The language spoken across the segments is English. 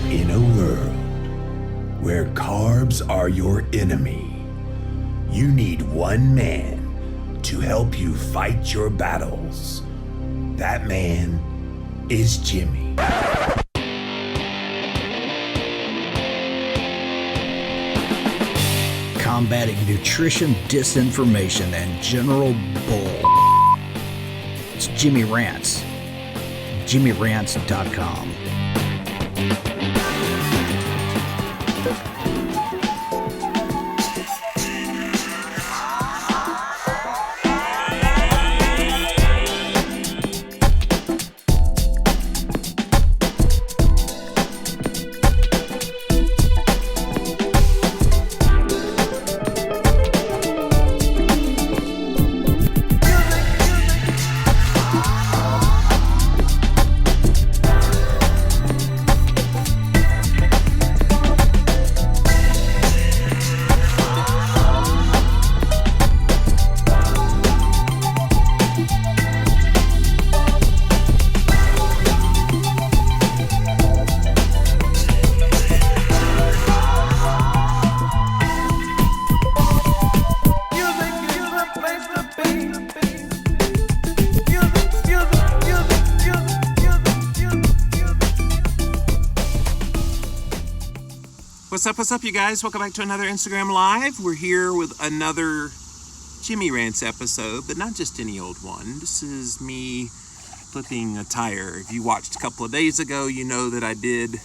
In a world where carbs are your enemy, you need one man to help you fight your battles. That man is Jimmy. Combating nutrition disinformation and general bull. It's Jimmy Rants. JimmyRants.com. What's up, you guys? Welcome back to another Instagram Live. We're here with another Jimmy Rants episode, but not just any old one. This is me flipping a tire. If you watched a couple of days ago, you know that I did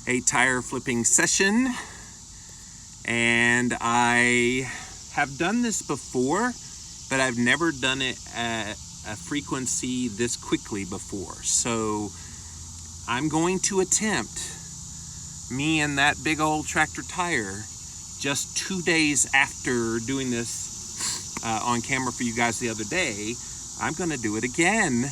a tire flipping session, and I have done this before, but I've never done it at a frequency this quickly before. So I'm going to attempt me and that big old tractor tire just 2 days after doing this on camera for you guys the other day. I'm gonna do it again.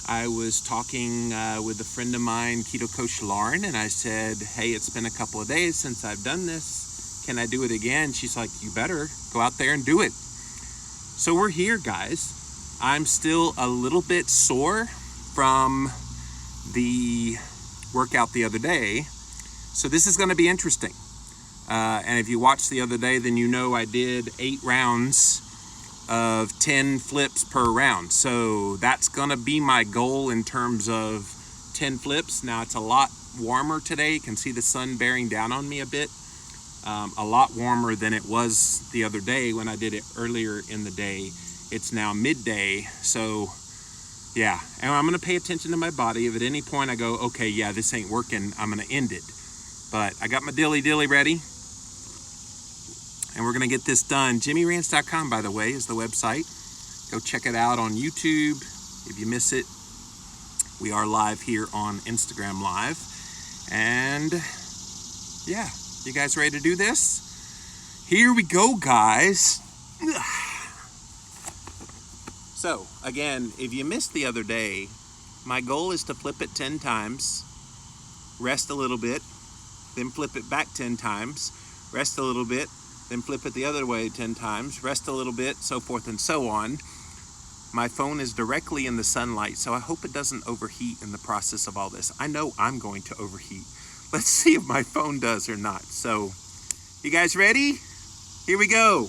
I was talking with a friend of mine, Keto Coach Lauren, and I said, hey, it's been a couple of days since I've done this. Can I do it again? She's like, you better go out there and do it. So we're here, guys. I'm still a little bit sore from the workout the other day. So this is going to be interesting. And if you watched the other day, then you know I did 8 rounds of 10 flips per round. So that's going to be my goal in terms of 10 flips. Now it's a lot warmer today. You can see the sun bearing down on me a bit. A lot warmer than it was the other day when I did it earlier in the day. It's now midday. So yeah, and I'm going to pay attention to my body. If at any point I go, okay, yeah, this ain't working, I'm going to end it. But I got my dilly ready, and we're gonna get this done. JimmyRants.com, by the way, is the website. Go check it out on YouTube. If you miss it, we are live here on Instagram Live. And yeah, you guys ready to do this? Here we go, guys. So again, if you missed the other day, my goal is to flip it 10 times, rest a little bit, then flip it back 10 times, rest a little bit, then flip it the other way 10 times, rest a little bit, so forth and so on. My phone is directly in the sunlight, so I hope it doesn't overheat in the process of all this. I know I'm going to overheat. Let's see if my phone does or not. So, you guys ready? Here we go.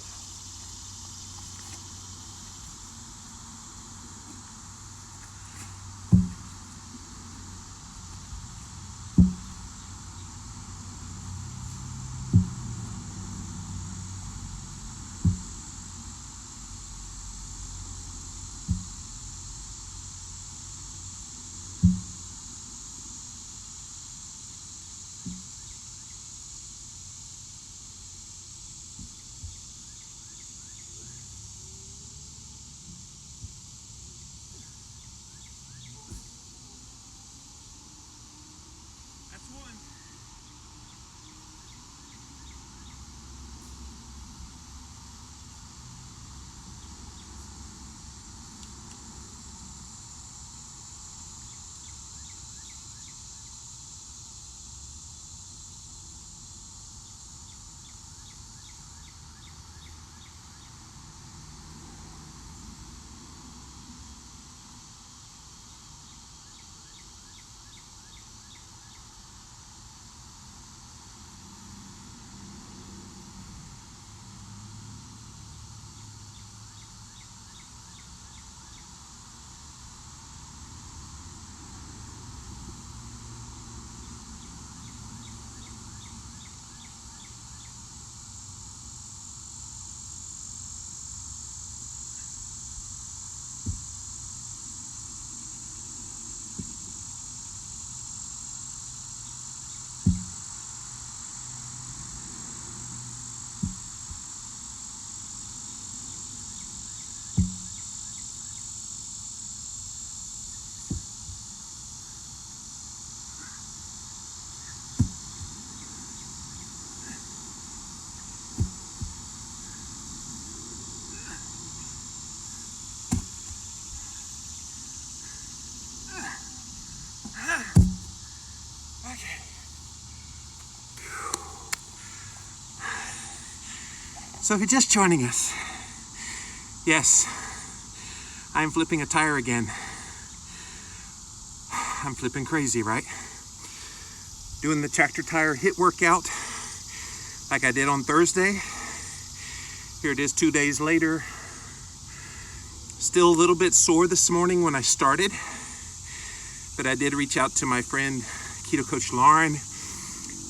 So if you're just joining us, yes, I'm flipping a tire again. I'm flipping crazy, right? Doing the tractor tire HIIT workout like I did on Thursday. Here it is 2 days later. Still a little bit sore this morning when I started, but I did reach out to my friend Keto Coach Lauren,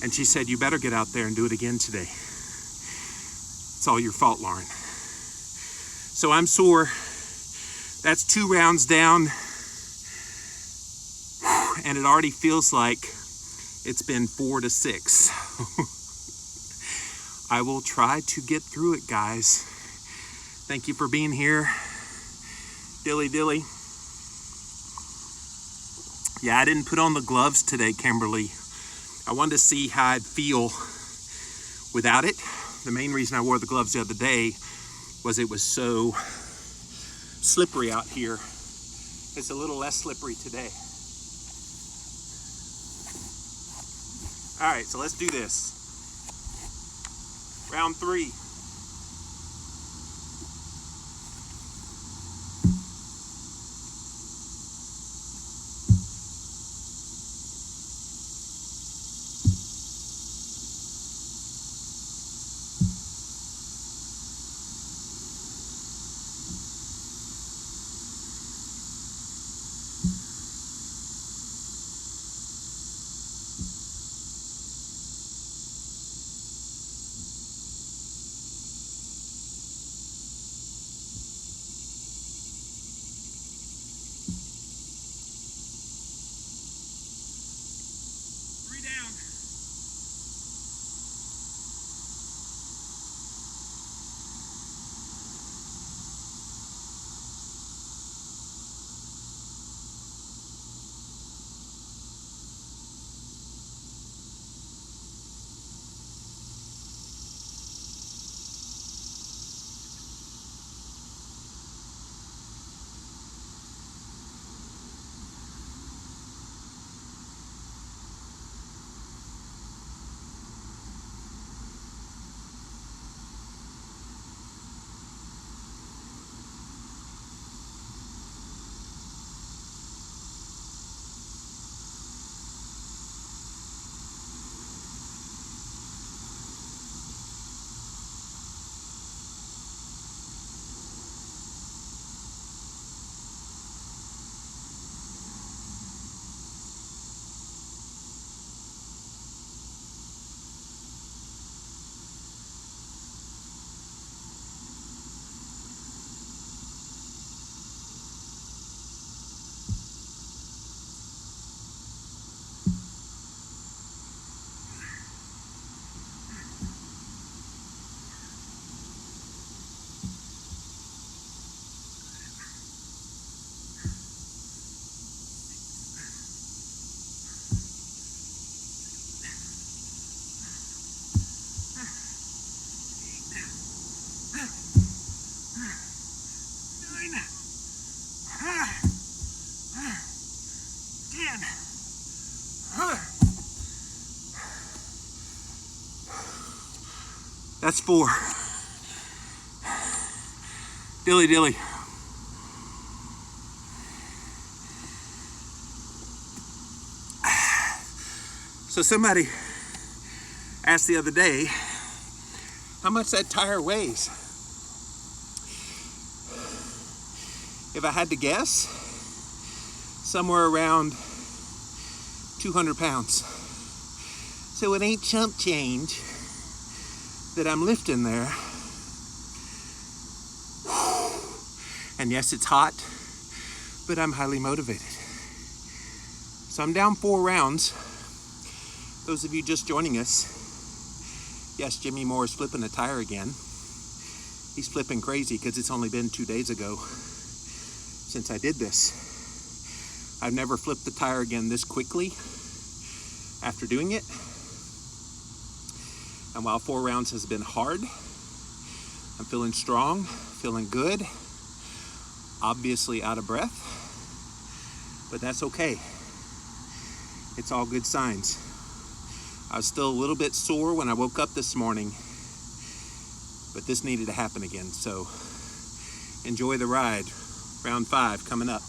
and she said, you better get out there and do it again today. It's all your fault, Lauren. So I'm sore. That's 2 rounds down, and it already feels like it's been 4 to 6. I will try to get through it, guys. Thank you for being here. Dilly dilly. Yeah, I didn't put on the gloves today, Kimberly. I wanted to see how I'd feel without it. The main reason I wore the gloves the other day was it was so slippery out here. It's a little less slippery today. All right, so let's do this. Round 3. That's 4. Dilly dilly. So somebody asked the other day how much that tire weighs. If I had to guess, somewhere around 200 pounds. So it ain't chump change that I'm lifting there. And yes, it's hot, but I'm highly motivated. So I'm down 4 rounds. Those of you just joining us, yes, Jimmy Moore is flipping a tire again. He's flipping crazy because it's only been 2 days ago since I did this. I've never flipped the tire again this quickly after doing it. And while 4 rounds has been hard, I'm feeling strong, feeling good, obviously out of breath, but that's okay. It's all good signs. I was still a little bit sore when I woke up this morning, but this needed to happen again. So enjoy the ride. Round 5 coming up.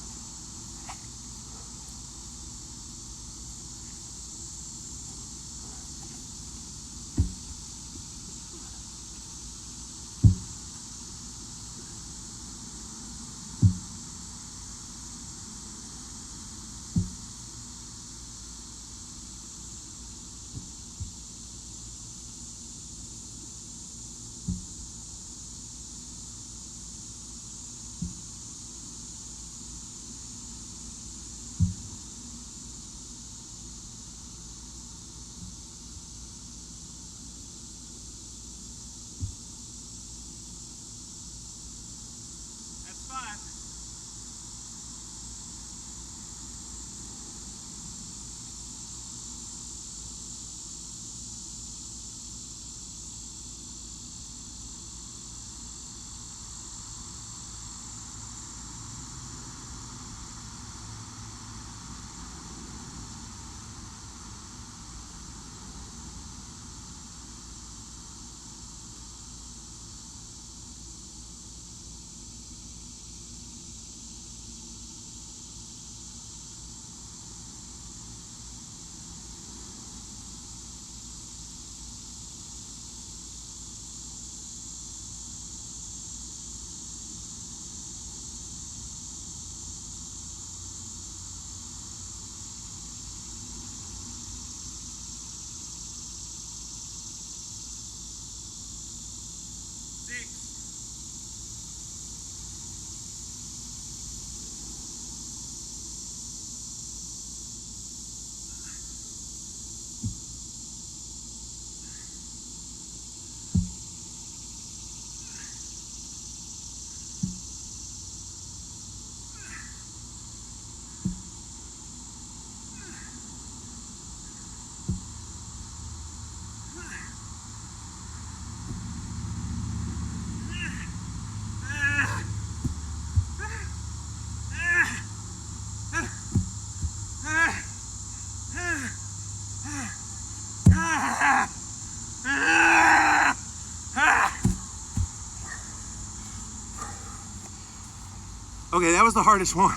Okay, that was the hardest one.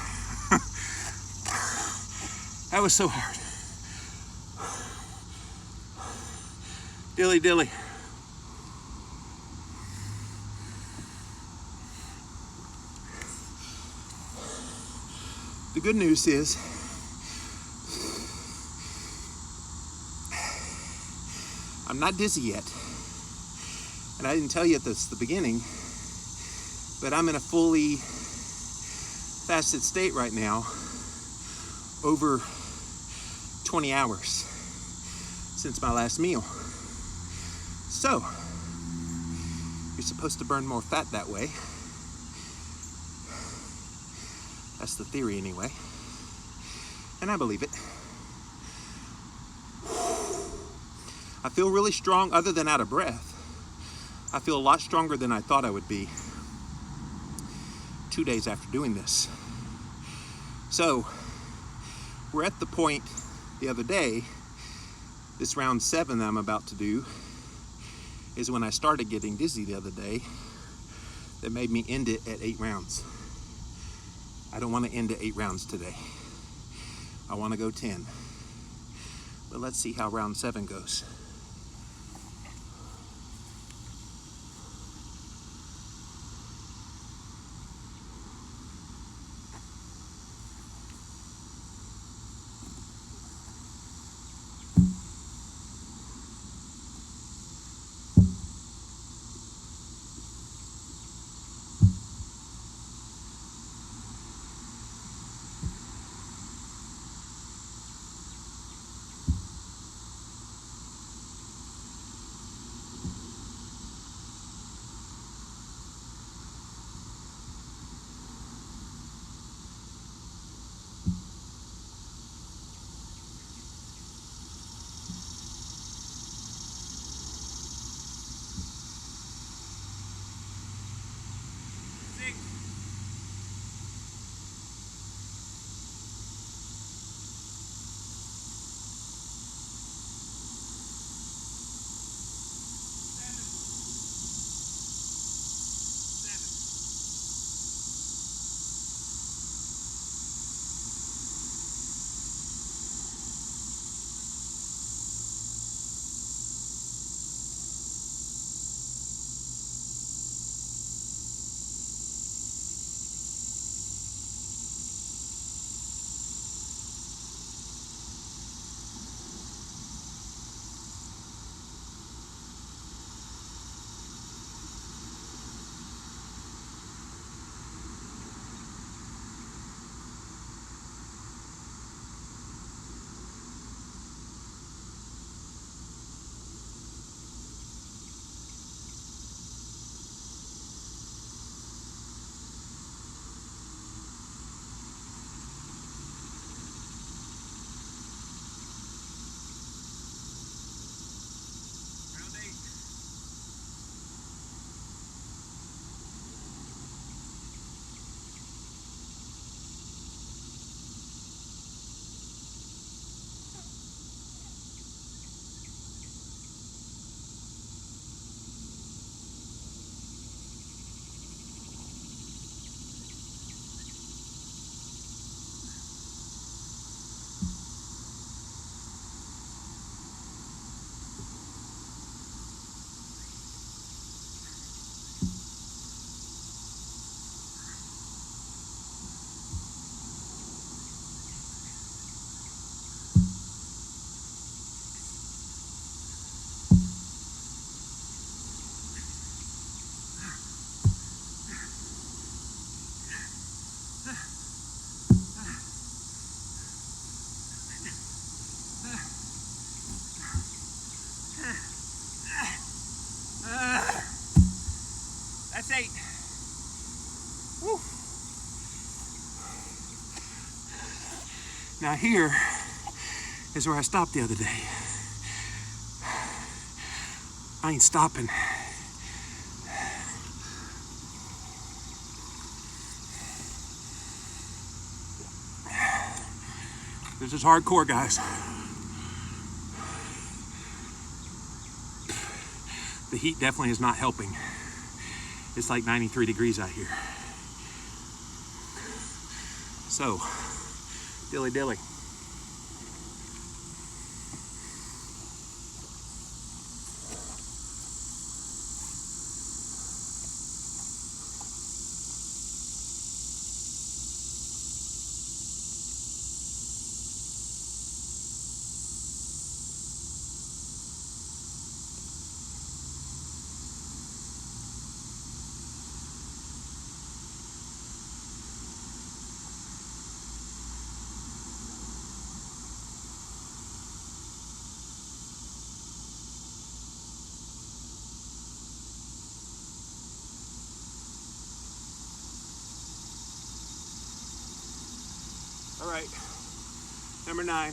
That was so hard. Dilly dilly. The good news is I'm not dizzy yet. And I didn't tell you at the beginning, but I'm in a fully fasted state right now, over 20 hours since my last meal. So, you're supposed to burn more fat that way. That's the theory anyway. And I believe it. I feel really strong other than out of breath. I feel a lot stronger than I thought I would be 2 days after doing this. So, we're at the point the other day, this round 7 that I'm about to do, is when I started getting dizzy the other day, that made me end it at 8 rounds. I don't want to end at 8 rounds today. I want to go 10. But let's see how round 7 goes. Now here is where I stopped the other day. I ain't stopping. This is hardcore, guys. The heat definitely is not helping. It's like 93 degrees out here. So, dilly dilly. All right, number 9.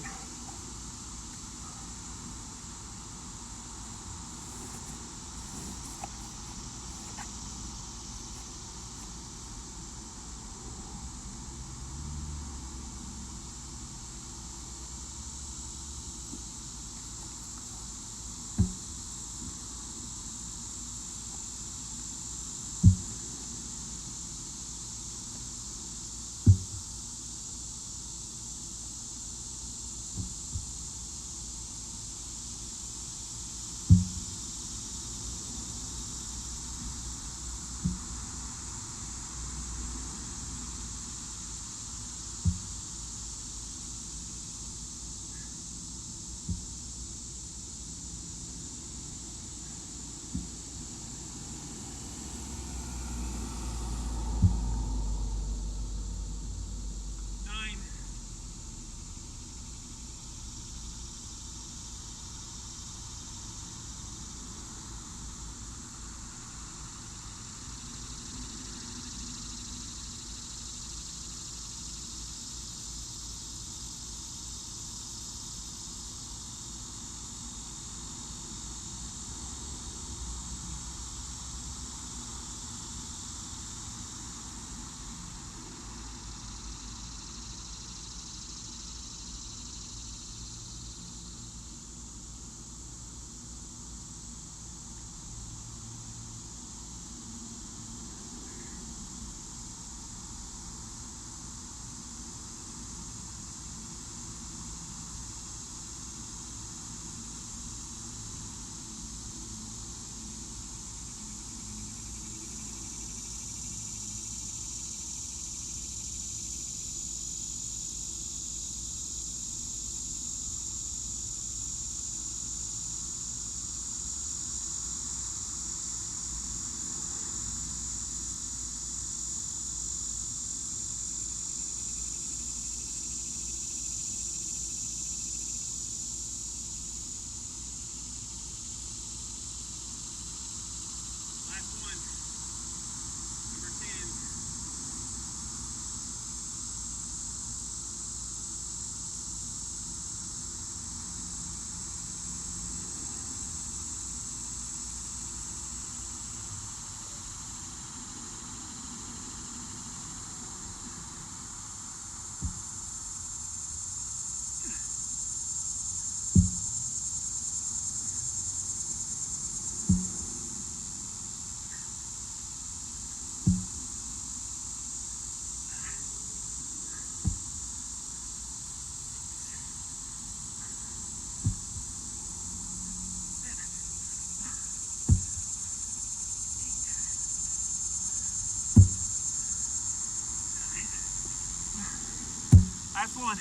Last one.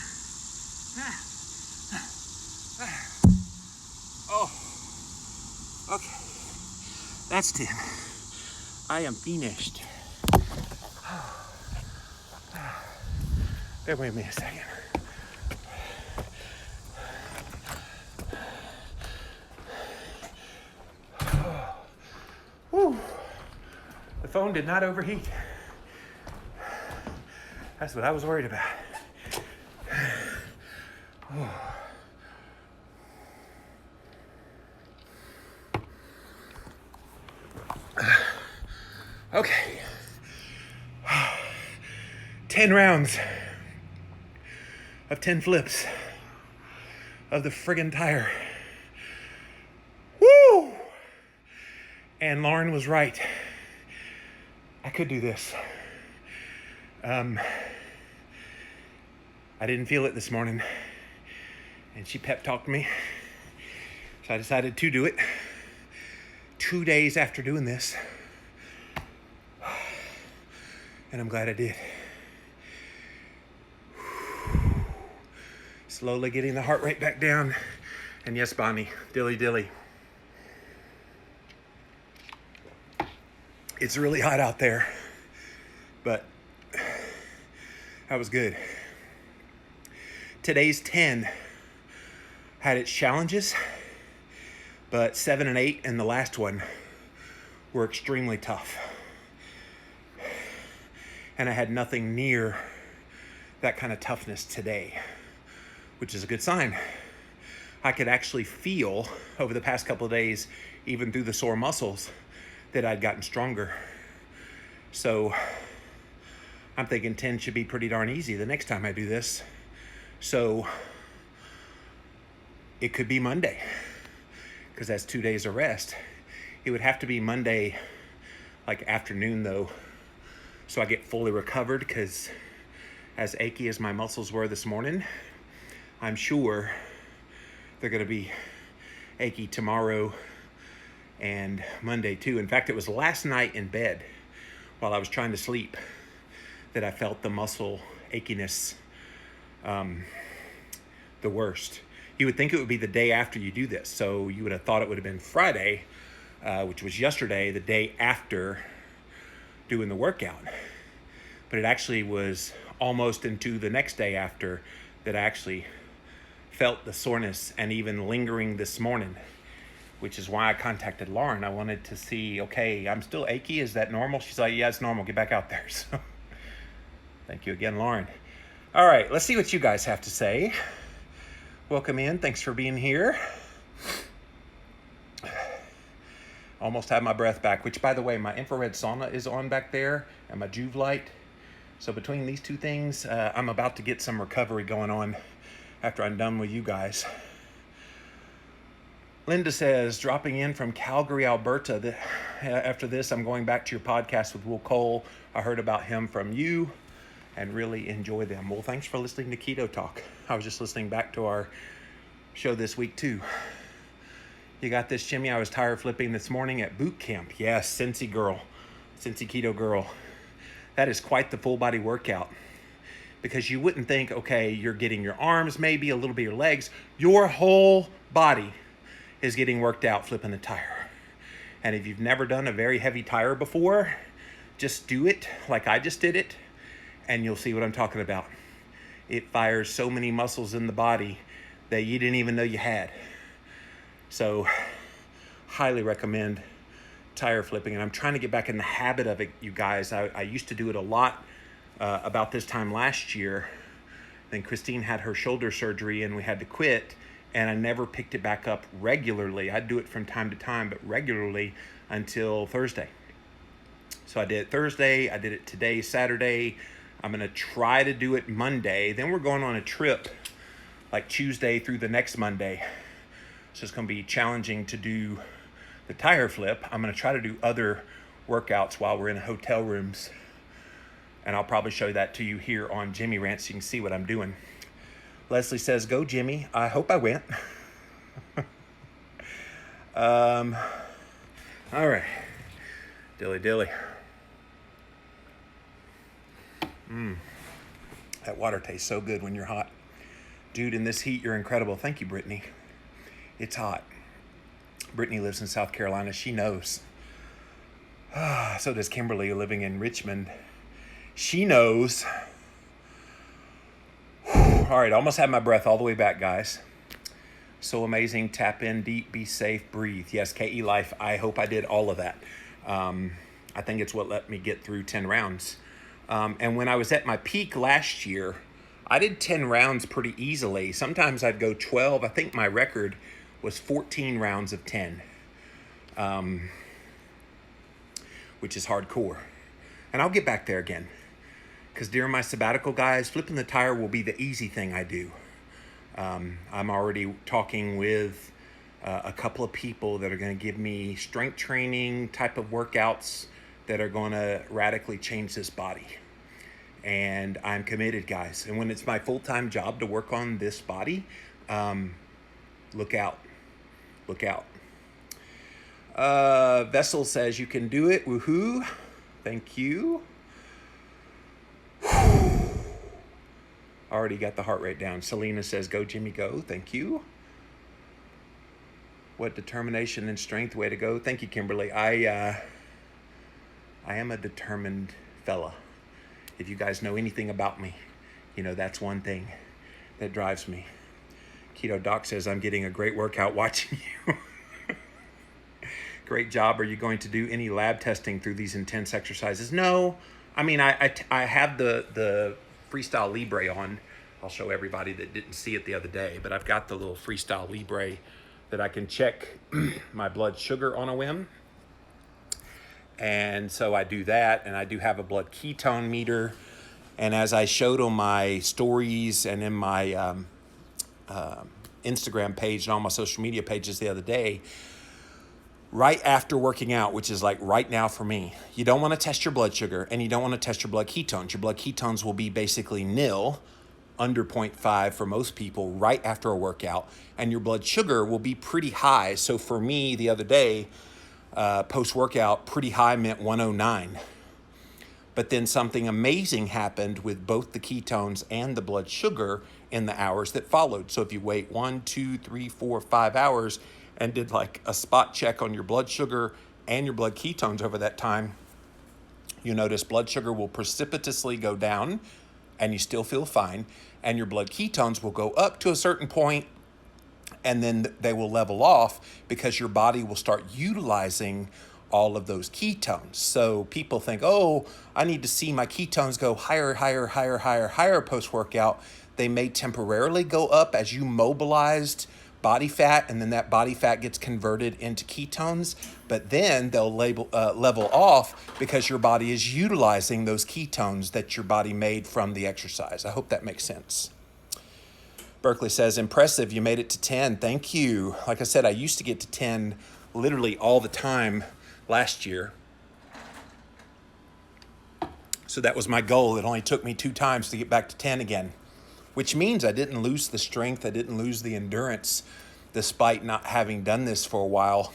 Oh, okay. That's 10. I am finished. Bear with me a second. Whew. The phone did not overheat. That's what I was worried about. Okay. 10 rounds of 10 flips of the friggin' tire. Woo! And Lauren was right. I could do this. I didn't feel it this morning, and she pep talked me, so I decided to do it 2 days after doing this, and I'm glad I did. Slowly getting the heart rate back down, and yes, Bonnie, dilly dilly. It's really hot out there, but that was good. Today's 10 had its challenges, but 7 and 8 and the last one were extremely tough. And I had nothing near that kind of toughness today, which is a good sign. I could actually feel over the past couple of days, even through the sore muscles, that I'd gotten stronger. So I'm thinking 10 should be pretty darn easy the next time I do this. So it could be Monday, because that's 2 days of rest. It would have to be Monday, like afternoon though, so I get fully recovered, because as achy as my muscles were this morning, I'm sure they're gonna be achy tomorrow and Monday too. In fact, it was last night in bed while I was trying to sleep that I felt the muscle achiness the worst. You would think it would be the day after you do this, so you would have thought it would have been Friday, which was yesterday, the day after doing the workout. But it actually was almost into the next day after that I actually felt the soreness, and even lingering this morning, which is why I contacted Lauren. I wanted to see, okay, I'm still achy. Is that normal? She's like, yeah, it's normal. Get back out there. So thank you again, Lauren. All right, let's see what you guys have to say. Welcome in. Thanks for being here. Almost had my breath back, which, by the way, my infrared sauna is on back there and my Juve light. So between these two things, I'm about to get some recovery going on after I'm done with you guys. Linda says, dropping in from Calgary, Alberta. After this, I'm going back to your podcast with Will Cole. I heard about him from you and really enjoy them. Well, thanks for listening to Keto Talk. I was just listening back to our show this week too. You got this, Jimmy? I was tire flipping this morning at boot camp. Yes, Cincy girl, Cincy Keto girl. That is quite the full body workout, because you wouldn't think, okay, you're getting your arms, maybe a little bit your legs. Your whole body is getting worked out flipping the tire. And if you've never done a very heavy tire before, just do it like I just did it, and you'll see what I'm talking about. It fires so many muscles in the body that you didn't even know you had. So highly recommend tire flipping, and I'm trying to get back in the habit of it, you guys. I used to do it a lot about this time last year. Then Christine had her shoulder surgery and we had to quit, and I never picked it back up regularly. I'd do it from time to time, but regularly until Thursday. So I did it Thursday, I did it today, Saturday. I'm gonna try to do it Monday. Then we're going on a trip like Tuesday through the next Monday. So it's gonna be challenging to do the tire flip. I'm gonna try to do other workouts while we're in hotel rooms. And I'll probably show that to you here on Jimmy Rants so you can see what I'm doing. Leslie says, go Jimmy. I hope I went. All right. Dilly dilly. That water tastes so good when you're hot. Dude, in this heat, you're incredible. Thank you, Brittany. It's hot. Brittany lives in South Carolina. She knows. So does Kimberly, living in Richmond. She knows. All right, almost had my breath all the way back, guys. So amazing. Tap in deep, be safe, breathe. Yes, KE Life. I hope I did all of that. I think it's what let me get through 10 rounds. And when I was at my peak last year, I did 10 rounds pretty easily. Sometimes I'd go 12. I think my record was 14 rounds of 10, which is hardcore. And I'll get back there again, because during my sabbatical, guys, flipping the tire will be the easy thing I do. I'm already talking with a couple of people that are going to give me strength training type of workouts that are going to radically change this body. And I'm committed, guys. And when it's my full-time job to work on this body, look out. Look out. Vessel says you can do it. Woohoo. Thank you. Already got the heart rate down. Selena says, go, Jimmy, go. Thank you. What determination and strength. Way to go. Thank you, Kimberly. I am a determined fella. If you guys know anything about me, you know that's one thing that drives me. Keto Doc says, I'm getting a great workout watching you. Great job. Are you going to do any lab testing through these intense exercises? No. I mean, I have the Freestyle Libre on. I'll show everybody that didn't see it the other day, but I've got the little Freestyle Libre that I can check my blood sugar on a whim. And so I do that, and I do have a blood ketone meter. And as I showed on my stories and in my Instagram page and all my social media pages the other day, right after working out, which is like right now for me, you don't want to test your blood sugar and you don't want to test your blood ketones. Your blood ketones will be basically nil, under 0.5 for most people right after a workout, and your blood sugar will be pretty high. So for me the other day, post-workout, pretty high meant 109. But then something amazing happened with both the ketones and the blood sugar in the hours that followed. So if you wait 1, 2, 3, 4, 5 hours and did like a spot check on your blood sugar and your blood ketones over that time, you notice blood sugar will precipitously go down and you still feel fine. And your blood ketones will go up to a certain point, and then they will level off because your body will start utilizing all of those ketones. So people think, oh, I need to see my ketones go higher post-workout. They may temporarily go up as you mobilized body fat, and then that body fat gets converted into ketones, but then they'll level off because your body is utilizing those ketones that your body made from the exercise. I hope that makes sense. Berkeley says, impressive, you made it to 10. Thank you. Like I said, I used to get to 10 literally all the time last year. So that was my goal. It only took me 2 times to get back to 10 again, which means I didn't lose the strength. I didn't lose the endurance despite not having done this for a while.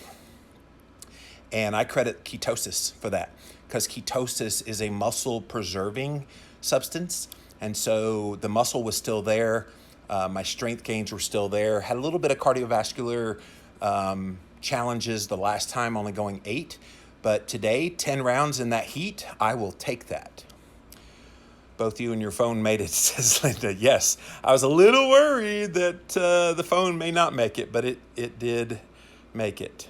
And I credit ketosis for that, because ketosis is a muscle preserving substance. And so the muscle was still there. My strength gains were still there. Had a little bit of cardiovascular challenges the last time, only going 8. But today, 10 rounds in that heat, I will take that. Both you and your phone made it, says Linda. Yes, I was a little worried that the phone may not make it, but it did make it.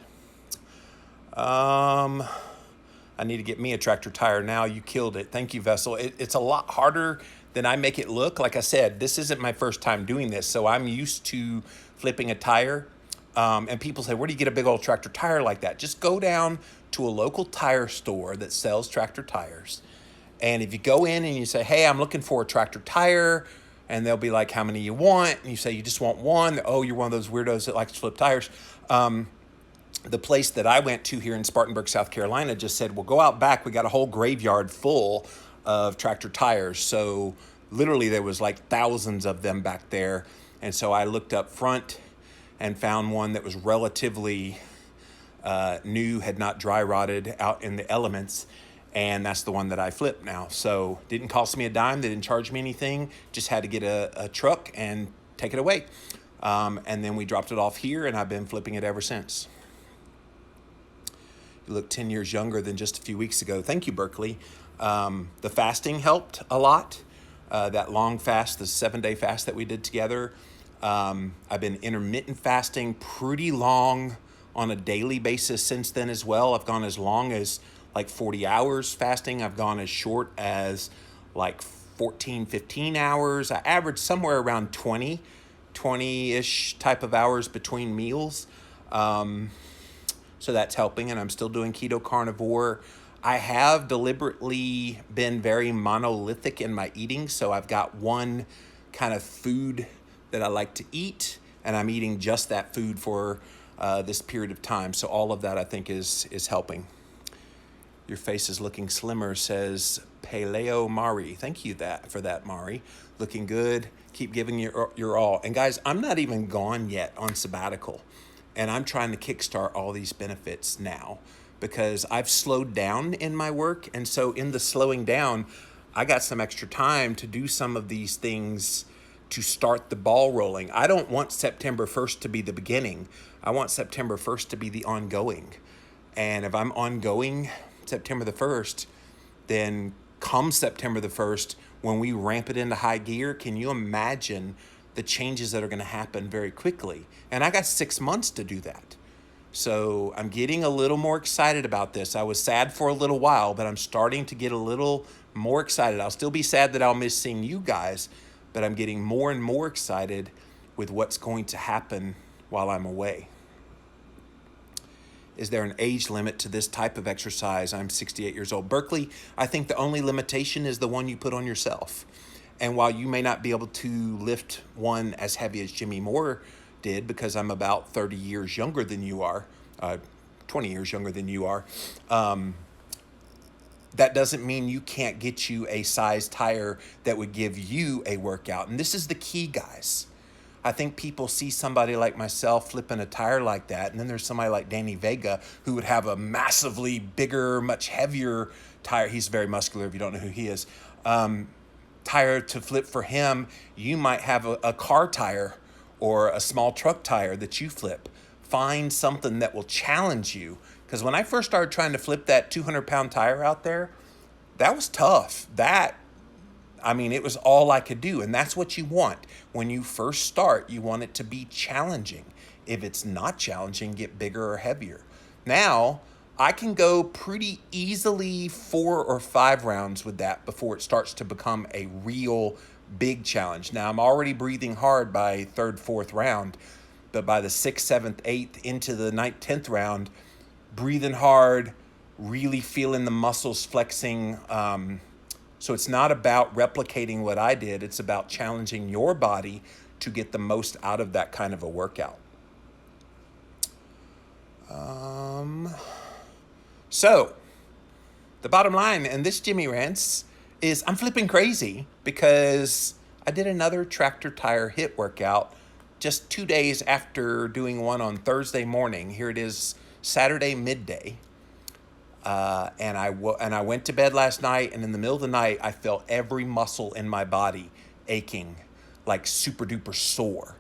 I need to get me a tractor tire now. You killed it. Thank you, Vessel. It's a lot harder than I make it look. Like I said, this isn't my first time doing this, so I'm used to flipping a tire. And people say, where do you get a big old tractor tire like that? Just go down to a local tire store that sells tractor tires. And if you go in and you say, hey, I'm looking for a tractor tire, and they'll be like, how many you want? And you say, you just want one. Oh, you're one of those weirdos that likes to flip tires. The place that I went to here in Spartanburg, South Carolina, just said, well, go out back. We got a whole graveyard full of tractor tires. So literally there was like thousands of them back there. And so I looked up front and found one that was relatively new, had not dry rotted out in the elements. And that's the one that I flip now. So didn't cost me a dime. They didn't charge me anything. Just had to get a truck and take it away. And then we dropped it off here, and I've been flipping it ever since. You look 10 years younger than just a few weeks ago. Thank you, Berkeley. The fasting helped a lot. That long fast, the 7-day fast that we did together. I've been intermittent fasting pretty long on a daily basis since then as well. I've gone as long as like 40 hours fasting. I've gone as short as like 14, 15 hours. I average somewhere around 20-ish type of hours between meals. So that's helping, and I'm still doing keto carnivore. I have deliberately been very monolithic in my eating, so I've got one kind of food that I like to eat, and I'm eating just that food for this period of time. So all of that, I think, is helping. Your face is looking slimmer, says Paleo Mari. Thank you for that, Mari. Looking good. Keep giving your all. And guys, I'm not even gone yet on sabbatical, and I'm trying to kickstart all these benefits now because I've slowed down in my work. And so in the slowing down, I got some extra time to do some of these things to start the ball rolling. I don't want September 1st to be the beginning. I want September 1st to be the ongoing. And if I'm ongoing September the 1st, then come September the 1st, when we ramp it into high gear, can you imagine the changes that are going to happen very quickly? And I got 6 months to do that. So I'm getting a little more excited about this. I was sad for a little while, but I'm starting to get a little more excited. I'll still be sad that I'll miss seeing you guys, but I'm getting more and more excited with what's going to happen while I'm away. Is there an age limit to this type of exercise? I'm 68 years old. Berkeley, I think the only limitation is the one you put on yourself. And while you may not be able to lift one as heavy as Jimmy Moore did, because I'm about 30 years younger than you are, 20 years younger than you are, that doesn't mean you can't get you a size tire that would give you a workout. And this is the key, guys. I think people see somebody like myself flipping a tire like that, and then there's somebody like Danny Vega who would have a massively bigger, much heavier tire. He's very muscular if you don't know who he is. Tire to flip for him. You might have a car tire or a small truck tire that you flip. Find something that will challenge you. Because when I first started trying to flip that 200-pound tire out there, that was tough. It was all I could do. And that's what you want. When you first start, you want it to be challenging. If it's not challenging, get bigger or heavier. Now, I can go pretty easily 4 or 5 rounds with that before it starts to become a real big challenge. Now, I'm already breathing hard by 3rd, 4th round, but by the 6th, 7th, 8th, into the 9th, 10th round, breathing hard, really feeling the muscles flexing. So it's not about replicating what I did. It's about challenging your body to get the most out of that kind of a workout. So the bottom line, and this Jimmy Rants, is I'm flipping crazy because I did another tractor tire HIIT workout just 2 days after doing one on Thursday morning. Here it is, Saturday midday. And I went to bed last night, and in the middle of the night, I felt every muscle in my body aching, like super duper sore.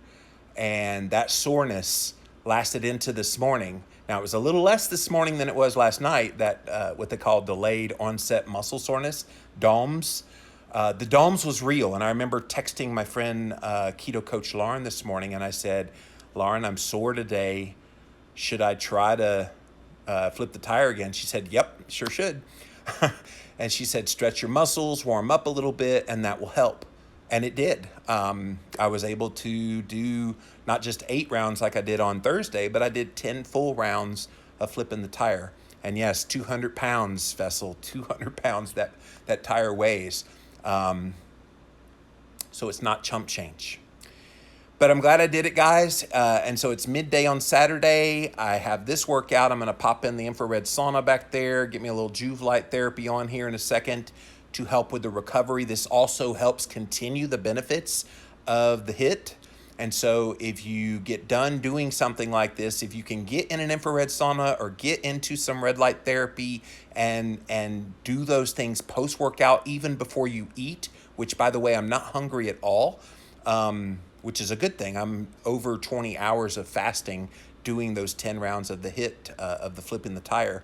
And that soreness lasted into this morning. Now, it was a little less this morning than it was last night, that what they call delayed onset muscle soreness, DOMS. The DOMS was real, and I remember texting my friend, Keto Coach Lauren, this morning, and I said, Lauren, I'm sore today. Should I try to flip the tire again? She said, yep, sure should. And she said, stretch your muscles, warm up a little bit, and that will help. And it did. I was able to do not just 8 rounds like I did on Thursday, but I did 10 full rounds of flipping the tire. And yes, 200 pounds, Vessel, 200 pounds that tire weighs. So it's not chump change. But I'm glad I did it, guys. And so it's midday on Saturday. I have this workout. I'm going to pop in the infrared sauna back there, get me a little Juve light therapy on here in a second to help with the recovery. This also helps continue the benefits of the HIIT. And so if you get done doing something like this, if you can get in an infrared sauna or get into some red light therapy and do those things post-workout, even before you eat, which, by the way, I'm not hungry at all, which is a good thing. I'm over 20 hours of fasting doing those 10 rounds of the HIIT, of the flipping the tire.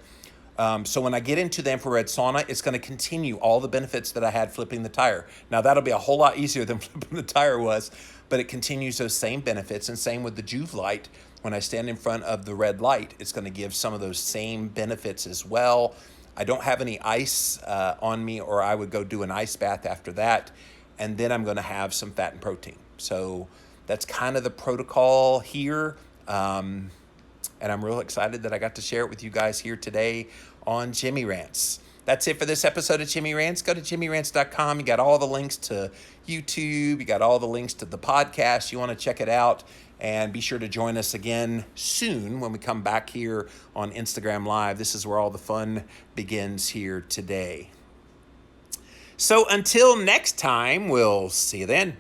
So when I get into the infrared sauna, it's going to continue all the benefits that I had flipping the tire. Now, that'll be a whole lot easier than flipping the tire was, but it continues those same benefits. And same with the Juve light. When I stand in front of the red light, it's going to give some of those same benefits as well. I don't have any ice on me, or I would go do an ice bath after that. And then I'm going to have some fat and protein. So that's kind of the protocol here. And I'm real excited that I got to share it with you guys here today on Jimmy Rants. That's it for this episode of Jimmy Rants. Go to jimmyrants.com. You got all the links to YouTube. You got all the links to the podcast. You want to check it out. And be sure to join us again soon when we come back here on Instagram Live. This is where all the fun begins here today. So until next time, we'll see you then.